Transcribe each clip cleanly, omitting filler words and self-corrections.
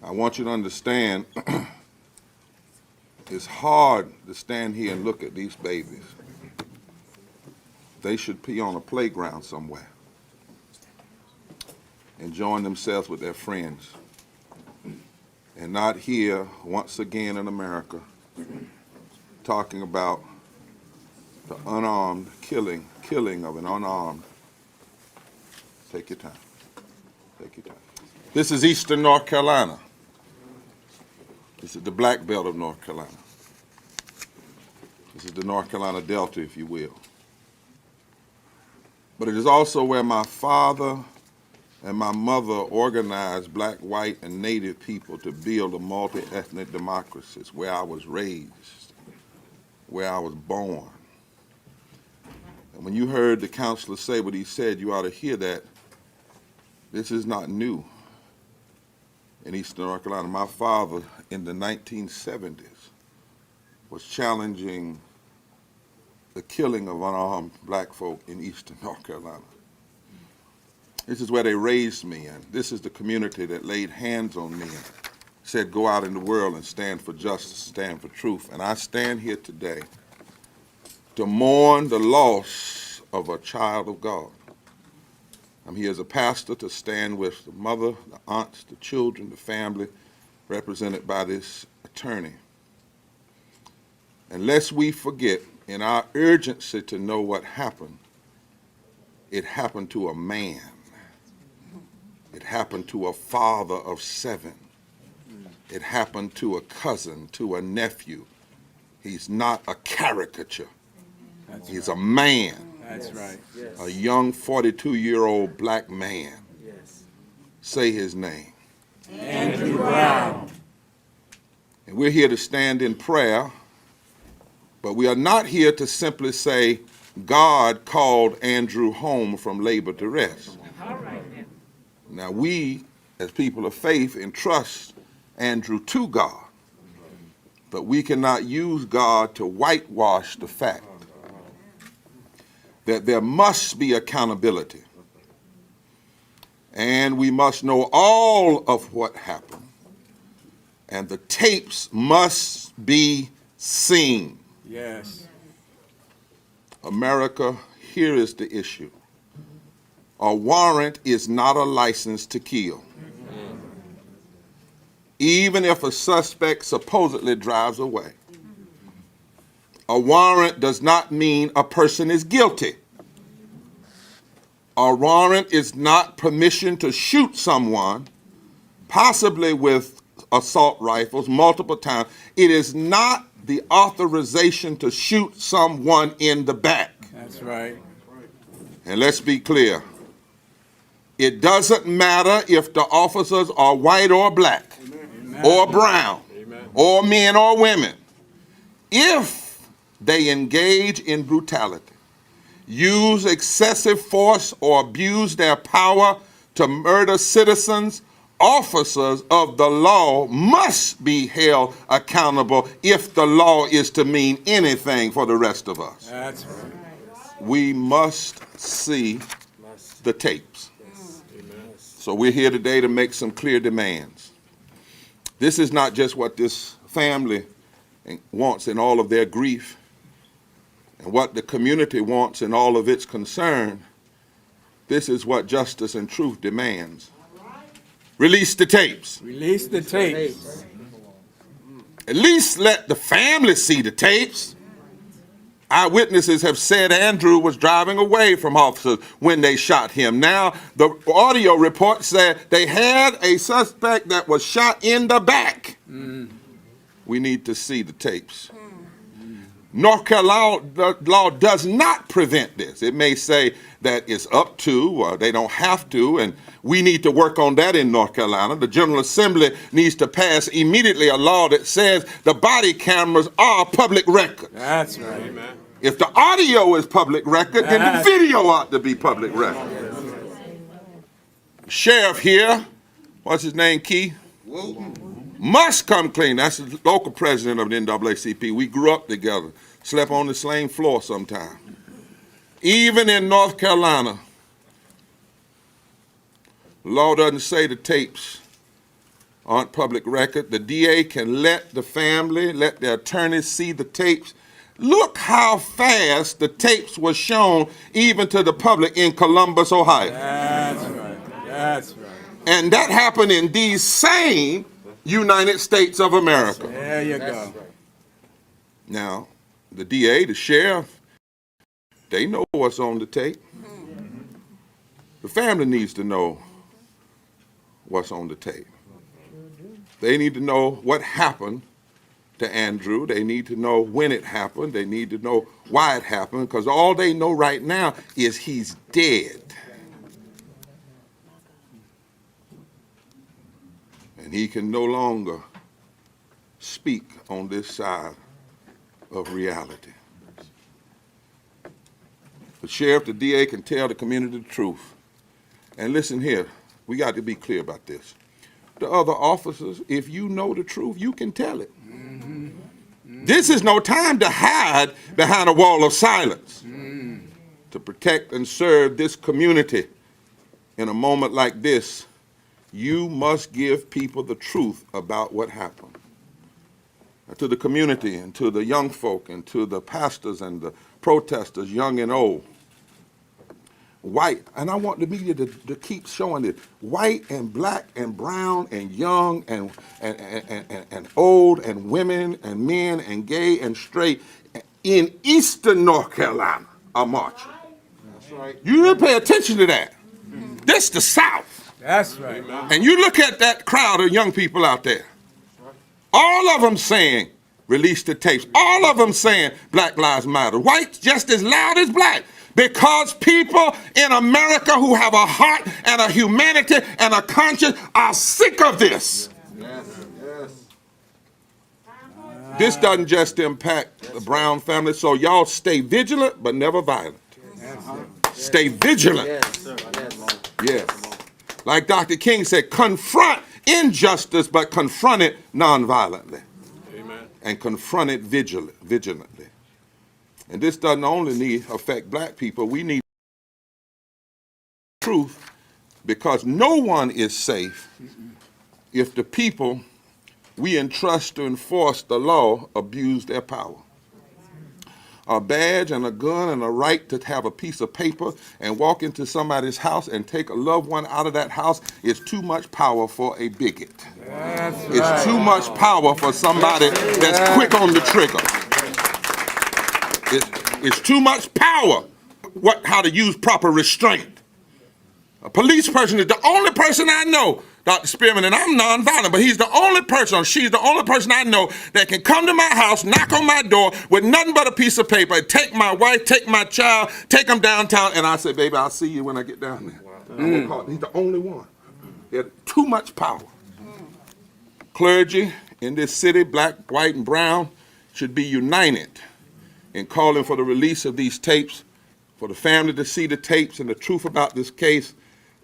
I want you to understand, it's hard to stand here and look at these babies. They should be on a playground somewhere, enjoying themselves with their friends, and not here once again in America talking about the unarmed killing of an unarmed. Take your time. Take your time. This is Eastern North Carolina. This is the black belt of North Carolina. This is the North Carolina Delta, if you will. But it is also where my father and my mother organized black, white, and native people to build a multi-ethnic democracy. It's where I was raised, where I was born. And when you heard the counselor say what he said, you ought to hear that this is not new in Eastern North Carolina. My father in the 1970s was challenging the killing of unarmed black folk in Eastern North Carolina. This is where they raised me, and this is the community that laid hands on me and said, go out in the world and stand for justice, stand for truth. And I stand here today to mourn the loss of a child of God. I'm here as a pastor to stand with the mother, the aunts, the children, the family, represented by this attorney. And lest we forget, in our urgency to know what happened, it happened to a man. It happened to a father of 7. It happened to a cousin, to a nephew. He's not a caricature. He's a man. That's right. Yes. A young 42-year-old black man. Yes. Say his name. Andrew Brown. And we're here to stand in prayer, but we are not here to simply say, God called Andrew home from labor to rest. All right, then. Now we, as people of faith, entrust Andrew to God, but we cannot use God to whitewash the fact that there must be accountability, and we must know all of what happened, and the tapes must be seen. Yes. America, here is the issue. A warrant is not a license to kill. Even if a suspect supposedly drives away. A warrant does not mean a person is guilty. A warrant is not permission to shoot someone, possibly with assault rifles multiple times. It is not the authorization to shoot someone in the back. That's right. And let's be clear. It doesn't matter if the officers are white or black, Amen. or brown, Amen. or men or women. If they engage in brutality, use excessive force, or abuse their power to murder citizens, officers of the law must be held accountable if the law is to mean anything for the rest of us. That's right. We must see the tapes. Amen. So we're here today to make some clear demands. This is not just what this family wants in all of their grief and what the community wants in all of its concern. This is what justice and truth demands. Release the tapes. Release the tapes. At least let the family see the tapes. Eyewitnesses have said Andrew was driving away from officers when they shot him. Now, the audio report said they had a suspect that was shot in the back. We need to see the tapes. North Carolina law does not prevent this. It may say that it's up to, or they don't have to, and we need to work on that in North Carolina. The General Assembly needs to pass immediately a law that says the body cameras are public record. That's right. Amen. If the audio is public record, then the video ought to be public record. Sheriff here, what's his name, Keith? Must come clean. That's the local president of the NAACP. We grew up together, slept on the same floor sometime. Even in North Carolina, the law doesn't say the tapes on public record. The DA can let the family, let the attorneys see the tapes. Look how fast the tapes were shown even to the public in Columbus, Ohio. That's right. That's right. And that happened in these same United States of America. There you go. Now, the DA, the sheriff, they know what's on the tape. The family needs to know what's on the tape. They need to know what happened to Andrew. They need to know when it happened. They need to know why it happened, because all they know right now is he's dead. And he can no longer speak on this side of reality. The sheriff, the DA can tell the community the truth. And listen here, we got to be clear about this. The other officers, if you know the truth, you can tell it. This is no time to hide behind a wall of silence. To protect and serve this community in a moment like this, you must give people the truth about what happened. To the community and to the young folk and to the pastors and the protesters, young and old. White, and I want the media to keep showing it, white and black and brown and young and old and women and men and gay and straight in eastern North Carolina are marching. That's right. You need to pay attention to that. This the South. That's right. And you look at that crowd of young people out there. All of them saying, release the tapes. All of them saying, Black Lives Matter. White just as loud as black. Because people in America who have a heart and a humanity and a conscience are sick of this. Yes, yes. This doesn't just impact the Brown family, so y'all stay vigilant but never violent. Stay vigilant. Yes. Like Dr. King said, confront injustice, but confront it nonviolently. Amen. And confront it vigilantly. And this doesn't only affect black people. We need truth, because no one is safe if the people we entrust to enforce the law abuse their power. A badge and a gun and a right to have a piece of paper and walk into somebody's house and take a loved one out of that house is too much power for a bigot. It's too much power for somebody that's quick on the trigger. It's too much power how to use proper restraint. A police person is the only person I know, Dr. Spearman, and I'm nonviolent, but he's the only person, or she's the only person I know that can come to my house, knock on my door with nothing but a piece of paper, take my wife, take my child, take them downtown, and I say, baby, I'll see you when I get down there. Wow. He's the only one. He had too much power. Clergy in this city, black, white, and brown, should be united in calling for the release of these tapes, for the family to see the tapes and the truth about this case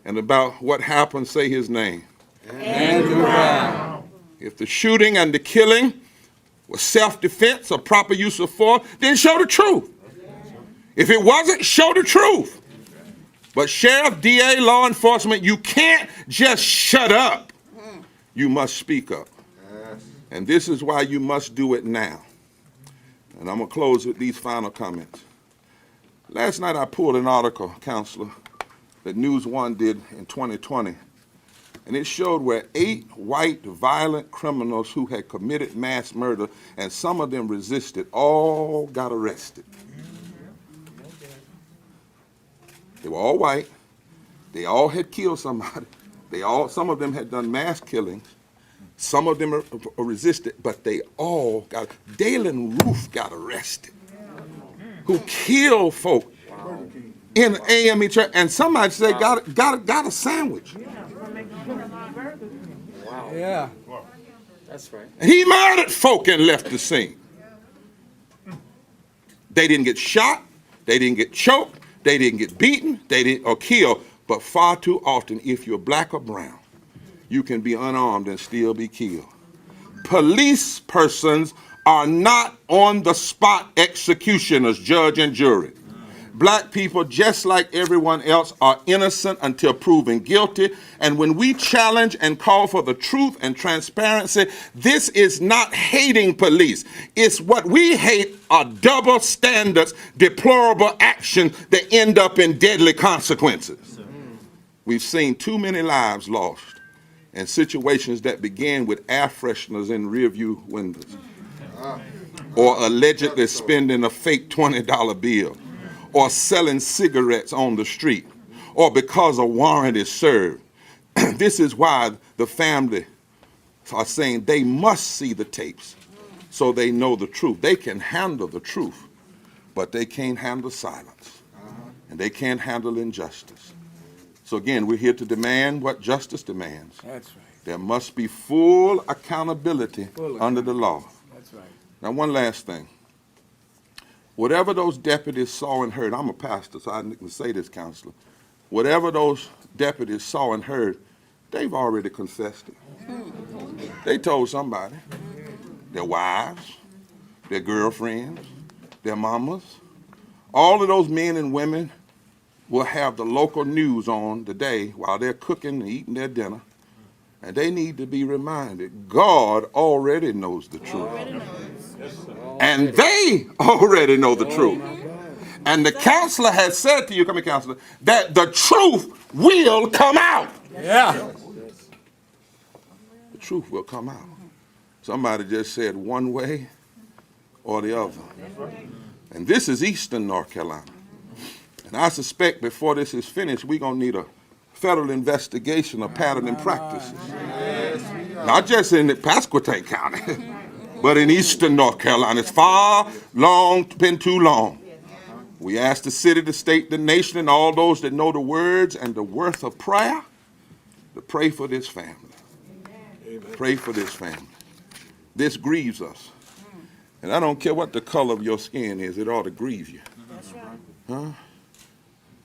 and about what happened. Say his name. Andrew Brown. If the shooting and the killing was self-defense or proper use of force, then show the truth. If it wasn't, show the truth. But sheriff, DA, law enforcement, you can't just shut up. You must speak up. And this is why you must do it now. And I'm going to close with these final comments. Last night I pulled an article, Counselor, that News One did in 2020, and it showed where 8 white violent criminals who had committed mass murder, and some of them resisted, all got arrested. They were all white. They all had killed somebody. Some of them had done mass killings. Some of them resisted, but they all got. Dalen Roof got arrested, who killed folk in the AME church, and somebody said got a sandwich. Wow. Yeah. That's right. And he murdered folk and left the scene. They didn't get shot, they didn't get choked, they didn't get beaten, or killed, but far too often, if you're black or brown, you can be unarmed and still be killed. Police persons are not on the spot executioners, judge and jury. Black people, just like everyone else, are innocent until proven guilty. And when we challenge and call for the truth and transparency, this is not hating police. It's what we hate are double standards, deplorable actions that end up in deadly consequences. We've seen too many lives lost in situations that began with air fresheners in rearview windows, or allegedly spending a fake $20 bill, or selling cigarettes on the street, or because a warrant is served. This is why the family are saying they must see the tapes so they know the truth. They can handle the truth, but they can't handle silence, and they can't handle injustice. So again, we're here to demand what justice demands. That's right. There must be full accountability under the law. That's right. Now, one last thing. Whatever those deputies saw and heard, I'm a pastor, so I can say this, counselor. Whatever those deputies saw and heard, they've already confessed it. They told somebody, their wives, their girlfriends, their mamas. All of those men and women will have the local news on today while they're cooking and eating their dinner. And they need to be reminded, God already knows the truth. And they already know the truth. And the counselor has said to you, come here, counselor, that the truth will come out. Yeah. The truth will come out. Somebody just said one way or the other. And this is Eastern North Carolina. And I suspect before this is finished, we're going to need a federal investigation of pattern and practices. Not just in Pasquotank County, but in Eastern North Carolina. It's been too long. We ask the city, the state, the nation, and all those that know the words and the worth of prayer to pray for this family. Pray for this family. This grieves us. And I don't care what the color of your skin is, it ought to grieve you. Huh?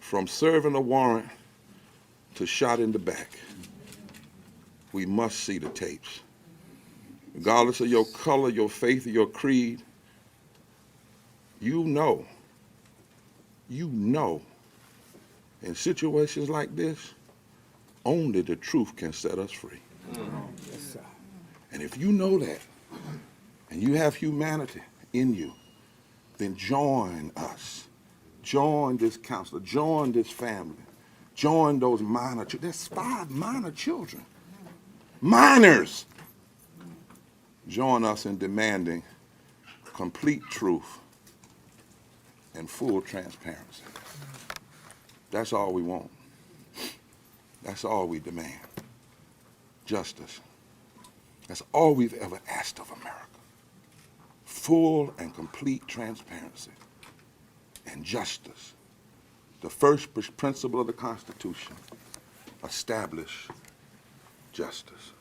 From serving a warrant to shot in the back, we must see the tapes. Regardless of your color, your faith, or your creed, you know, in situations like this, only the truth can set us free. And if you know that, and you have humanity in you, then join us. Join this counselor, join this family, join those minor children. There's 5 minor children, minors. Join us in demanding complete truth and full transparency. That's all we want. That's all we demand. Justice. That's all we've ever asked of America. Full and complete transparency and justice. The first principle of the Constitution, establish justice.